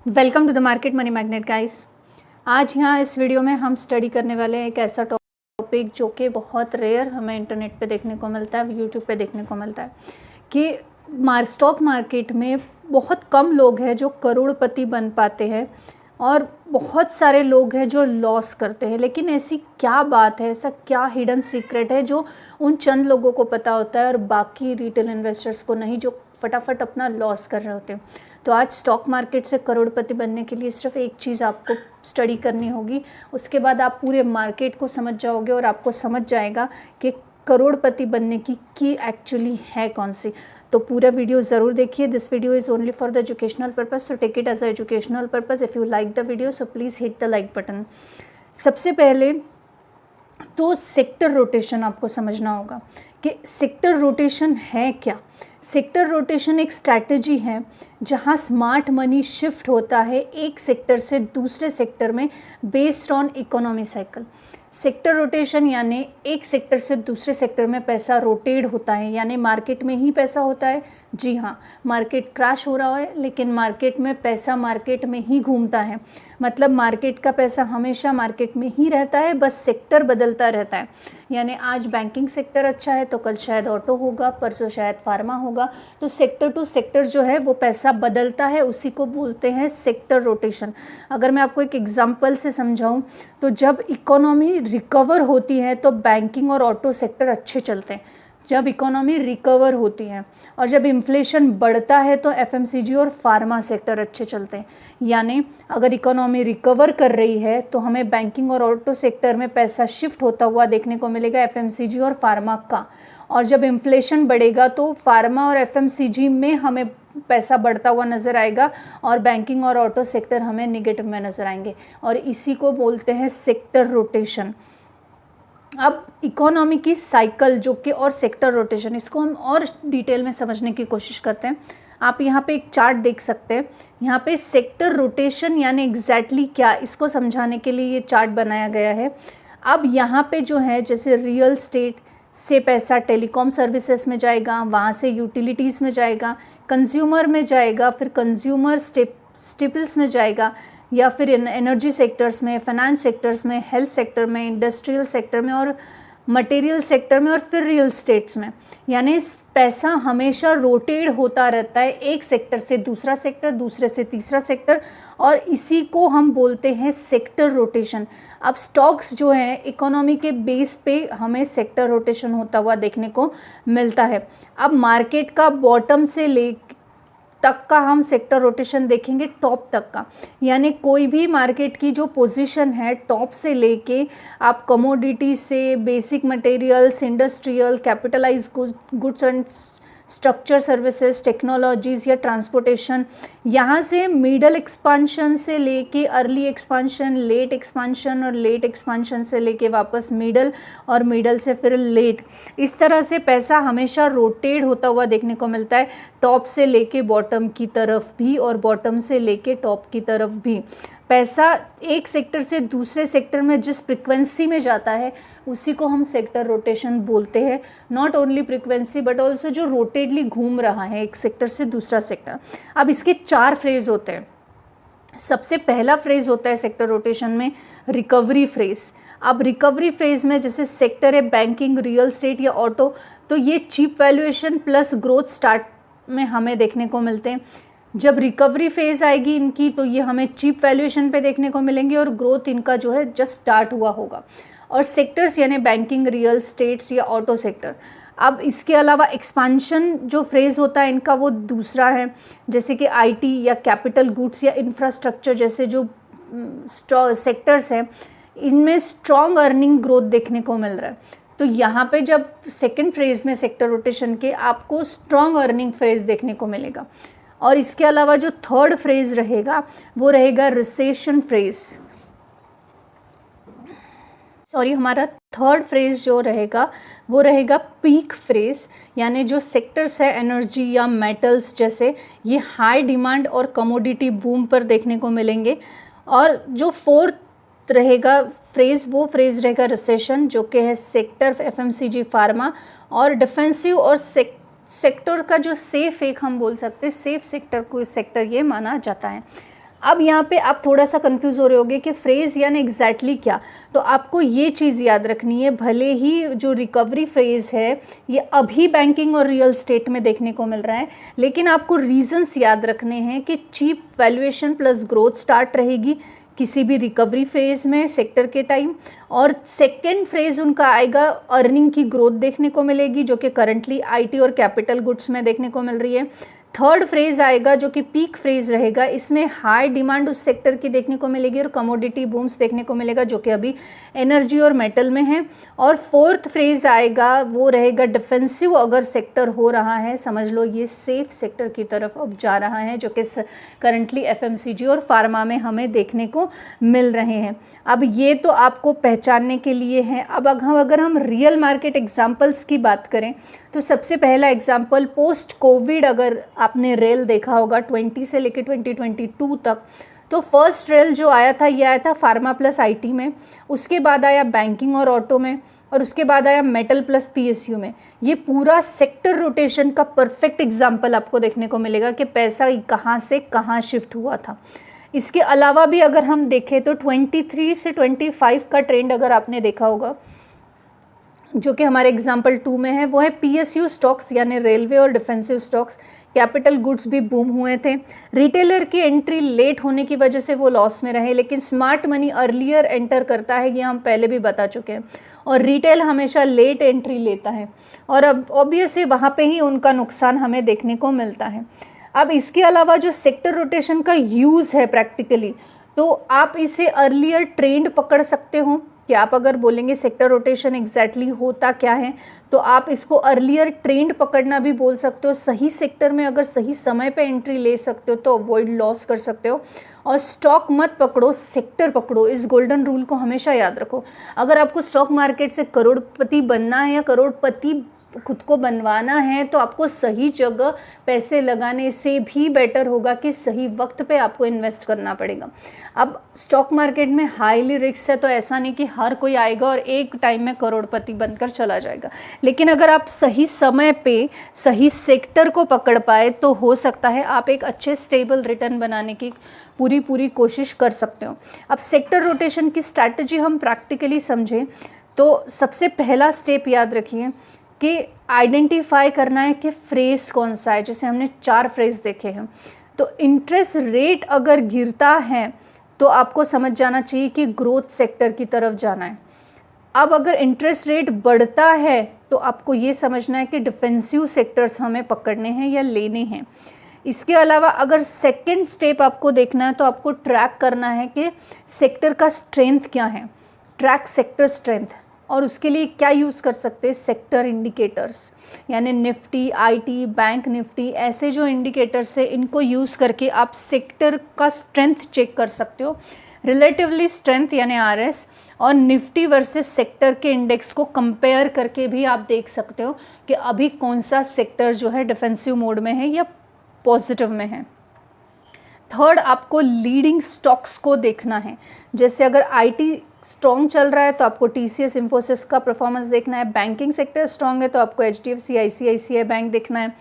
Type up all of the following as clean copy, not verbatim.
Welcome to the market money magnet guys. आज यहाँ इस वीडियो में हम स्टडी करने वाले हैं एक ऐसा टॉपिक जो कि बहुत रेयर हमें इंटरनेट पे देखने को मिलता है, यूट्यूब पे देखने को मिलता है कि स्टॉक मार्केट में बहुत कम लोग हैं जो करोड़पति बन पाते हैं और बहुत सारे लोग हैं जो लॉस करते हैं। लेकिन ऐसी क्या बात है, ऐसा क्या हिडन सीक्रेट है जो उन चंद लोगों को पता होता है और बाकी रिटेल इन्वेस्टर्स को नहीं, जो फटाफट अपना लॉस कर रहे होते हैं। तो आज स्टॉक मार्केट से करोड़पति बनने के लिए सिर्फ एक चीज़ आपको स्टडी करनी होगी, उसके बाद आप पूरे मार्केट को समझ जाओगे और आपको समझ जाएगा कि करोड़पति बनने की एक्चुअली है कौन सी। तो पूरा वीडियो ज़रूर देखिए। This video is only for the educational purpose, so take it as a educational purpose. If you like the video so please hit the like button. सबसे पहले तो सेक्टर रोटेशन आपको समझना होगा कि सेक्टर रोटेशन है क्या। सेक्टर रोटेशन एक स्ट्रैटेजी है जहां स्मार्ट मनी शिफ्ट होता है एक सेक्टर से दूसरे सेक्टर में based on economy cycle. Sector rotation यानी एक सेक्टर से दूसरे सेक्टर में पैसा रोटेट होता है, यानी मार्केट में ही पैसा होता है। जी हाँ, मार्केट क्रैश हो रहा है लेकिन मार्केट में पैसा मार्केट में ही घूमता है। मतलब मार्केट का पैसा हमेशा मार्केट में ही रहता है, बस सेक्टर बदलता रहता है। यानी आज बैंकिंग सेक्टर अच्छा है तो कल शायद ऑटो होगा, परसों शायद फार्मा होगा। तो सेक्टर टू सेक्टर जो है वो पैसा बदलता है, उसी को बोलते हैं सेक्टर रोटेशन। अगर मैं आपको एक एग्जांपल से समझाऊं तो जब इकोनॉमी रिकवर होती है तो बैंकिंग और ऑटो सेक्टर अच्छे चलते हैं। जब इकोनॉमी रिकवर होती है और जब इन्फ्लेशन बढ़ता है तो एफएमसीजी और फार्मा सेक्टर अच्छे चलते हैं। यानी अगर इकोनॉमी रिकवर कर रही है तो हमें बैंकिंग और ऑटो सेक्टर में पैसा शिफ्ट होता हुआ देखने को मिलेगा, एफएमसीजी और फार्मा का। और जब इन्फ्लेशन बढ़ेगा तो फार्मा और एफएमसीजी में हमें पैसा बढ़ता हुआ नज़र आएगा और बैंकिंग और ऑटो सेक्टर हमें निगेटिव में नज़र आएंगे। और इसी को बोलते हैं सेक्टर रोटेशन। अब इकोनॉमी की साइकिल जो कि और सेक्टर रोटेशन, इसको हम और डिटेल में समझने की कोशिश करते हैं। आप यहाँ पे एक चार्ट देख सकते हैं। यहाँ पे सेक्टर रोटेशन यानी एग्जैक्टली क्या, इसको समझाने के लिए ये चार्ट बनाया गया है। अब यहाँ पे जो है जैसे रियल स्टेट से पैसा टेलीकॉम सर्विसेज में जाएगा, वहाँ से यूटिलिटीज़ में जाएगा, कंज्यूमर में जाएगा, फिर कंज्यूमर स्टेपल्स में जाएगा, या फिर एनर्जी सेक्टर्स में, फाइनेंस सेक्टर्स में, हेल्थ सेक्टर में, इंडस्ट्रियल सेक्टर में और मटेरियल सेक्टर में और फिर रियल स्टेट्स में। यानी पैसा हमेशा रोटेट होता रहता है एक सेक्टर से दूसरा सेक्टर, दूसरे से तीसरा सेक्टर, और इसी को हम बोलते हैं सेक्टर रोटेशन। अब स्टॉक्स जो हैं इकोनॉमी के बेस पे हमें सेक्टर रोटेशन होता हुआ देखने को मिलता है। अब मार्केट का बॉटम से ले तक का हम सेक्टर रोटेशन देखेंगे, टॉप तक का। यानी कोई भी मार्केट की जो पोजीशन है टॉप से लेके आप कमोडिटी से basic materials, industrial, capitalize goods and structure services, technologies या ट्रांसपोर्टेशन, यहाँ से मिडल एक्सपांशन से लेके अर्ली एक्सपांशन, लेट एक्सपांशन और लेट एक्सपांशन से लेके वापस मिडल और मिडल से फिर लेट, इस तरह से पैसा हमेशा रोटेट होता हुआ देखने को मिलता है, टॉप से लेके बॉटम की तरफ भी और बॉटम से लेके टॉप की तरफ भी। पैसा एक सेक्टर से दूसरे सेक्टर में जिस फ्रिक्वेंसी में जाता है उसी को हम सेक्टर रोटेशन बोलते हैं। Not only frequency but also जो रोटेटली घूम रहा है एक सेक्टर से दूसरा सेक्टर। अब इसके 4 फ्रेज होते हैं। सबसे पहला फ्रेज होता है सेक्टर रोटेशन में रिकवरी फ्रेज। अब रिकवरी फेज में जैसे सेक्टर है बैंकिंग, रियल स्टेट या ऑटो, तो ये cheap valuation plus growth start में हमें देखने को मिलते हैं। जब रिकवरी फेज आएगी इनकी तो ये हमें चीप वैल्यूएशन पे देखने को मिलेंगे और ग्रोथ इनका जो है जस्ट स्टार्ट हुआ होगा। और सेक्टर्स यानी बैंकिंग, रियल स्टेट्स या ऑटो सेक्टर। अब इसके अलावा एक्सपांशन जो फ्रेज होता है इनका वो दूसरा है, जैसे कि आईटी या कैपिटल गुड्स या इंफ्रास्ट्रक्चर जैसे जो सेक्टर्स हैं, इनमें स्ट्रॉन्ग अर्निंग ग्रोथ देखने को मिल रहा है। तो यहाँ पे जब सेकेंड फ्रेज में सेक्टर रोटेशन के आपको स्ट्रॉन्ग अर्निंग फ्रेज देखने को मिलेगा। और इसके अलावा जो थर्ड फ्रेज रहेगा वो रहेगा रिसेशन फ्रेज। हमारा थर्ड फ्रेज जो रहेगा वो रहेगा पीक फ्रेज। यानी जो सेक्टर्स है एनर्जी या मेटल्स जैसे, ये हाई डिमांड और कमोडिटी बूम पर देखने को मिलेंगे। और जो फोर्थ रहेगा फ्रेज वो फ्रेज रहेगा रिसेशन, जो कि है सेक्टर एफएमसीजी, फार्मा और डिफेंसिव और सेक्टर का जो सेफ एक हम बोल सकते हैं, सेफ सेक्टर को सेक्टर ये माना जाता है। अब यहाँ पे आप थोड़ा सा कंफ्यूज हो रहे होगे कि फ्रेज़ यानी एग्जैक्टली क्या। तो आपको ये चीज़ याद रखनी है, भले ही जो रिकवरी फ्रेज़ है ये अभी बैंकिंग और रियल स्टेट में देखने को मिल रहा है, लेकिन आपको रीजंस याद रखने हैं कि cheap valuation plus growth start रहेगी किसी भी रिकवरी फेज़ में सेक्टर के टाइम। और सेकेंड फ्रेज़ उनका आएगा, अर्निंग की ग्रोथ देखने को मिलेगी जो कि करंटली आईटी और कैपिटल गुड्स में देखने को मिल रही है। थर्ड फ्रेज़ आएगा जो कि पीक फ्रेज़ रहेगा, इसमें हाई डिमांड उस सेक्टर की देखने को मिलेगी और कमोडिटी बूम्स देखने को मिलेगा जो कि अभी एनर्जी और मेटल में है। और फोर्थ फ्रेज़ आएगा वो रहेगा डिफेंसिव अगर सेक्टर हो रहा है, समझ लो ये सेफ सेक्टर की तरफ अब जा रहा है जो कि करंटली एफएमसीजी और फार्मा में हमें देखने को मिल रहे हैं। अब ये तो आपको पहचानने के लिए हैं। अब अगर हम रियल मार्केट एग्जांपल्स की बात करें तो सबसे पहला एग्जांपल पोस्ट कोविड, अगर आपने रेल देखा होगा 20 से लेकर 2022 तक, तो फर्स्ट रेल जो आया था ये आया था फार्मा प्लस आईटी में, उसके बाद आया बैंकिंग और ऑटो में, और उसके बाद आया मेटल प्लस पीएसयू में। ये पूरा सेक्टर रोटेशन का परफेक्ट एग्जाम्पल आपको देखने को मिलेगा कि पैसा कहाँ से कहाँ शिफ्ट हुआ था। इसके अलावा भी अगर हम देखें तो 23 से 25 का ट्रेंड अगर आपने देखा होगा जो कि हमारे एग्जाम्पल 2 में है, वो है पीएसयू स्टॉक्स यानी रेलवे और डिफेंसिव स्टॉक्स। कैपिटल गुड्स भी बूम हुए थे, रिटेलर की एंट्री लेट होने की वजह से वो लॉस में रहे, लेकिन स्मार्ट मनी अर्लियर एंटर करता है, ये हम पहले भी बता चुके हैं, और रिटेल हमेशा लेट एंट्री लेता है और अब ऑब्वियसली वहाँ पे ही उनका नुकसान हमें देखने को मिलता है। अब इसके अलावा जो सेक्टर रोटेशन का यूज़ है प्रैक्टिकली, तो आप इसे अर्लियर ट्रेंड पकड़ सकते हो कि आप अगर बोलेंगे सेक्टर रोटेशन एग्जैक्टली होता क्या है, तो आप इसको अर्लियर ट्रेंड पकड़ना भी बोल सकते हो। सही सेक्टर में अगर सही समय पे एंट्री ले सकते हो तो अवॉइड लॉस कर सकते हो। और स्टॉक मत पकड़ो, सेक्टर पकड़ो, इस गोल्डन रूल को हमेशा याद रखो। अगर आपको स्टॉक मार्केट से करोड़पति बनना है या करोड़पति खुद को बनवाना है तो आपको सही जगह पैसे लगाने से भी बेटर होगा कि सही वक्त पे आपको इन्वेस्ट करना पड़ेगा। अब स्टॉक मार्केट में हाईली रिस्क है, तो ऐसा नहीं कि हर कोई आएगा और एक टाइम में करोड़पति बनकर चला जाएगा, लेकिन अगर आप सही समय पे सही सेक्टर को पकड़ पाए तो हो सकता है आप एक अच्छे स्टेबल रिटर्न बनाने की पूरी कोशिश कर सकते हो। अब सेक्टर रोटेशन की स्ट्रैटेजी हम प्रैक्टिकली समझें तो सबसे पहला स्टेप याद रखिए कि आइडेंटिफाई करना है कि फ्रेज़ कौन सा है। जैसे हमने 4 फ्रेज़ देखे हैं, तो इंटरेस्ट रेट अगर गिरता है तो आपको समझ जाना चाहिए कि ग्रोथ सेक्टर की तरफ जाना है। अब अगर इंटरेस्ट रेट बढ़ता है तो आपको ये समझना है कि डिफेंसिव सेक्टर्स हमें पकड़ने हैं या लेने हैं। इसके अलावा अगर सेकेंड स्टेप आपको देखना है तो आपको ट्रैक करना है कि सेक्टर का स्ट्रेंथ क्या है, ट्रैक सेक्टर स्ट्रेंथ, और उसके लिए क्या यूज़ कर सकते हैं, सेक्टर इंडिकेटर्स यानी निफ्टी, आईटी, बैंक निफ्टी, ऐसे जो इंडिकेटर्स है इनको यूज़ करके आप सेक्टर का स्ट्रेंथ चेक कर सकते हो। रिलेटिवली स्ट्रेंथ यानी आरएस और निफ्टी वर्सेस सेक्टर के इंडेक्स को कंपेयर करके भी आप देख सकते हो कि अभी कौन सा सेक्टर जो है डिफेंसिव मोड में है या पॉजिटिव में है। थर्ड, आपको लीडिंग स्टॉक्स को देखना है। जैसे अगर आईटी स्ट्रॉन्ग चल रहा है तो आपको टीसीएस, इन्फोसिस का परफॉर्मेंस देखना है। बैंकिंग सेक्टर स्ट्रॉन्ग है तो आपको एचडीएफसी, आईसीआईसीआई बैंक देखना है।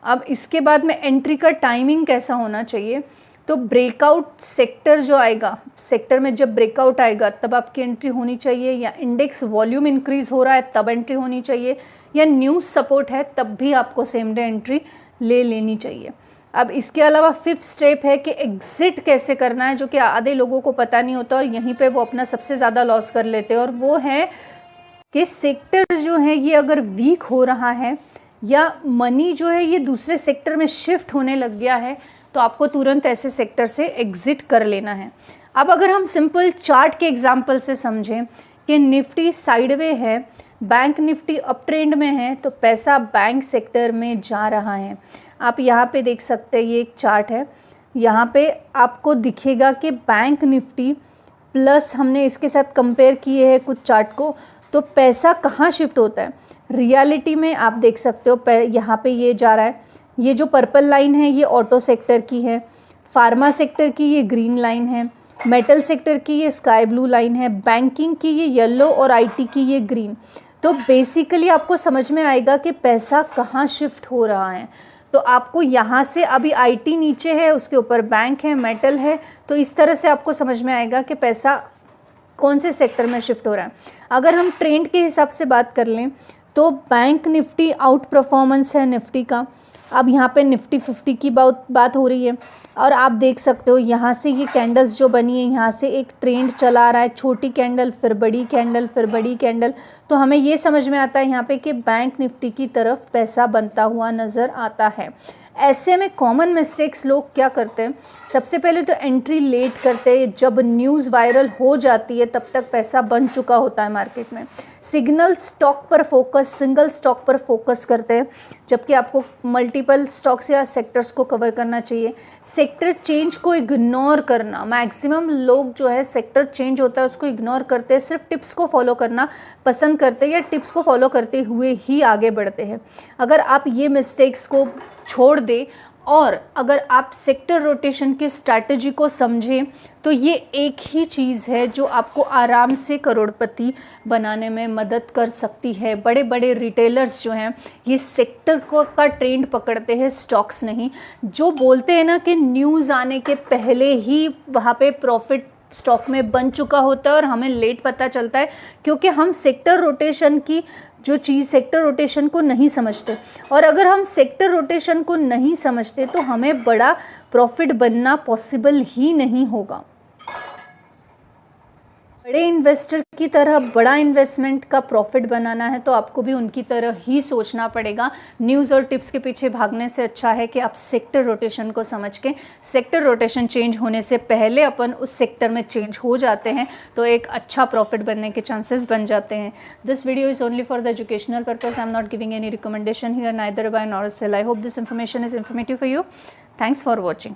अब इसके बाद में एंट्री का टाइमिंग कैसा होना चाहिए, तो ब्रेकआउट सेक्टर जो आएगा, सेक्टर में जब ब्रेकआउट आएगा तब आपकी एंट्री होनी चाहिए, या इंडेक्स वॉल्यूम इंक्रीज हो रहा है तब एंट्री होनी चाहिए, या न्यूज़ सपोर्ट है तब भी आपको सेम डे एंट्री ले लेनी चाहिए। अब इसके अलावा 5th स्टेप है कि एग्ज़िट कैसे करना है, जो कि आधे लोगों को पता नहीं होता और यहीं पे वो अपना सबसे ज़्यादा लॉस कर लेते हैं, और वो है कि सेक्टर जो है ये अगर वीक हो रहा है या मनी जो है ये दूसरे सेक्टर में शिफ्ट होने लग गया है तो आपको तुरंत ऐसे सेक्टर से एग्ज़िट कर लेना है। अब अगर हम सिंपल चार्ट के एग्जाम्पल से समझें कि निफ्टी साइडवे है, बैंक निफ्टी अप ट्रेंड में है, तो पैसा बैंक सेक्टर में जा रहा है। आप यहाँ पे देख सकते हैं, ये एक चार्ट है, यहाँ पे आपको दिखेगा कि बैंक निफ्टी प्लस हमने इसके साथ कंपेयर किए हैं कुछ चार्ट को, तो पैसा कहाँ शिफ्ट होता है। रियलिटी में आप देख सकते हो यहाँ पे ये जा रहा है, ये जो पर्पल लाइन है ये ऑटो सेक्टर की है, फार्मा सेक्टर की ये ग्रीन लाइन है, मेटल सेक्टर की ये स्काई ब्लू लाइन है, बैंकिंग की ये येलो और आईटी की ये ग्रीन। तो बेसिकली आपको समझ में आएगा कि पैसा कहाँ शिफ्ट हो रहा है। तो आपको यहाँ से अभी आईटी नीचे है, उसके ऊपर बैंक है, मेटल है, तो इस तरह से आपको समझ में आएगा कि पैसा कौन से सेक्टर में शिफ्ट हो रहा है। अगर हम ट्रेंड के हिसाब से बात कर लें तो बैंक निफ्टी आउट परफॉर्मेंस है निफ्टी का। अब यहाँ पे निफ्टी 50 की बात हो रही है और आप देख सकते हो यहाँ से ये कैंडल्स जो बनी है, यहाँ से एक ट्रेंड चला आ रहा है, छोटी कैंडल फिर बड़ी कैंडल फिर बड़ी कैंडल। तो हमें ये समझ में आता है यहाँ पे कि बैंक निफ्टी की तरफ पैसा बनता हुआ नज़र आता है। ऐसे में कॉमन मिस्टेक्स लोग क्या करते हैं, सबसे पहले तो एंट्री लेट करते हैं। जब न्यूज़ वायरल हो जाती है तब तक पैसा बन चुका होता है मार्केट में। सिंगल स्टॉक पर फोकस करते हैं, जबकि आपको मल्टीपल स्टॉक्स या सेक्टर्स को कवर करना चाहिए। सेक्टर चेंज को इग्नोर करना, मैक्सिमम लोग जो है सेक्टर चेंज होता है उसको इग्नोर करते हैं, सिर्फ टिप्स को फॉलो करना पसंद करते हैं या टिप्स को फॉलो करते हुए ही आगे बढ़ते हैं। अगर आप ये मिस्टेक्स को छोड़ दें और अगर आप सेक्टर रोटेशन की स्ट्रैटेजी को समझें तो ये एक ही चीज़ है जो आपको आराम से करोड़पति बनाने में मदद कर सकती है। बड़े बड़े रिटेलर्स जो हैं ये सेक्टर का ट्रेंड पकड़ते हैं, स्टॉक्स नहीं। जो बोलते हैं ना कि न्यूज़ आने के पहले ही वहाँ पे प्रॉफिट स्टॉक में बन चुका होता है और हमें लेट पता चलता है, क्योंकि हम सेक्टर रोटेशन की जो चीज़ सेक्टर रोटेशन को नहीं समझते। और अगर हम सेक्टर रोटेशन को नहीं समझते तो हमें बड़ा प्रॉफिट बनना पॉसिबल ही नहीं होगा। बड़े इन्वेस्टर की तरह बड़ा इन्वेस्टमेंट का प्रॉफिट बनाना है तो आपको भी उनकी तरह ही सोचना पड़ेगा। न्यूज़ और टिप्स के पीछे भागने से अच्छा है कि आप सेक्टर रोटेशन को समझ के, सेक्टर रोटेशन चेंज होने से पहले अपन उस सेक्टर में चेंज हो जाते हैं तो एक अच्छा प्रॉफिट बनने के चांसेस बन जाते हैं। This video is only for the educational purpose. I am not giving any recommendation here, neither buy nor sell. I hope this information is informative for you. Thanks for watching.